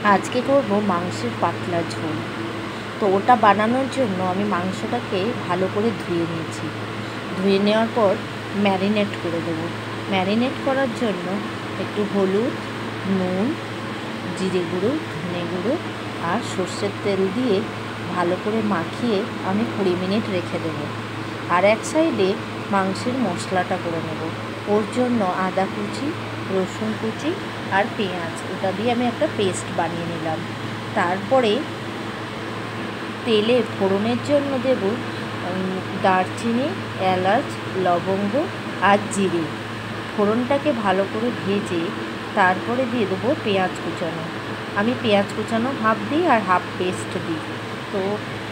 আজকে করব মাংসের পাতলা ঝোল। তো ওটা বানানোর জন্য আমি মাংসটাকে ভালো করে ধুয়ে নিয়েছি। ধুয়ে নেওয়ার পর ম্যারিনেট করে দেবো। ম্যারিনেট করার জন্য একটু হলুদ, নুন, জিরে গুঁড়ো, ধনে গুঁড়ো আর সর্ষের তেল দিয়ে ভালো করে মাখিয়ে আমি 20 মিনিট রেখে দেবো। আর এক সাইডে মাংসের মশলাটা করে নেব। ওর জন্য আদা কুচি, রসুন কুচি আর পেঁয়াজ, ওটা দিয়ে আমি একটা পেস্ট বানিয়ে নিলাম। তারপরে তেলে ফোড়নের জন্য দেব দারচিনি, এলাচ, লবঙ্গ আর জিরে। ফোড়নটাকে ভালো করে ভেজে তারপরে দিয়ে দেবো পেঁয়াজ কুচানো। আমি পেঁয়াজ কুচানো হাফ দিই আর হাফ পেস্ট দিই। তো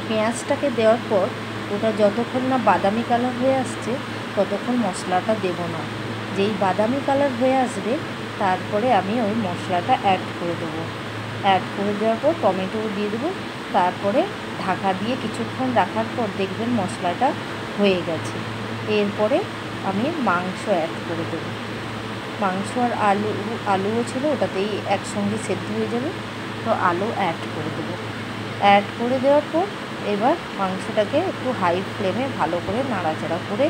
পেঁয়াজটাকে দেওয়ার পর ওটা যতক্ষণ না বাদামি কালার হয়ে আসছে ততক্ষণ মশলাটা দেব না। যেই বাদামি কালার হয়ে আসবে তারপরে আমি ওই মশলাটা অ্যাড করে দেবো। অ্যাড করে দেওয়ার পর টমেটো দিয়ে দেবো। তারপরে ঢাকা দিয়ে কিছুক্ষণ রাখার পর দেখবেন মশলাটা হয়ে গেছে। এরপরে আমি মাংস অ্যাড করে দেবো। মাংস আর আলুও ছিল, ওটাতেই একসঙ্গে সেদ্ধ হয়ে যাবে। তো আলু অ্যাড করে দেবো। অ্যাড করে দেওয়ার পর এবার মাংসটাকে একটু হাই ফ্লেমে ভালো করে নাড়াচাড়া করে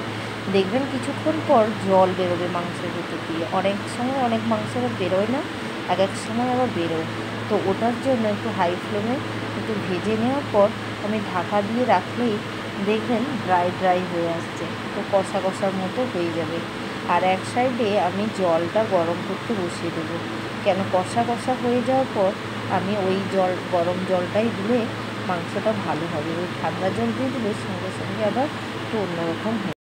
দেখবেন কিছুক্ষণ পর জল বেরোবে মাংসের ভিতর দিয়ে। অনেক সময় অনেক মাংসের বেরোয় না, এক এক সময় আবার বেরোয়। তো ওটার জন্য একটু হাই ফ্লেমে একটু ভেজে নেওয়ার পর আমি ঢাকা দিয়ে রাখলেই দেখবেন ড্রাই ড্রাই হয়ে আসছে। তো কষা কষার মতো হয়ে যাবে। আর এক সাইডে আমি জলটা গরম করতে বসিয়ে দেবো। কেন কষা কষা হয়ে যাওয়ার পর আমি ওই গরম জলটাই দিলে মাংসটা ভালো হবে। ওই ঠান্ডা জল দিয়ে দিলে সঙ্গে সঙ্গে আবার একটু অন্যরকম হয়।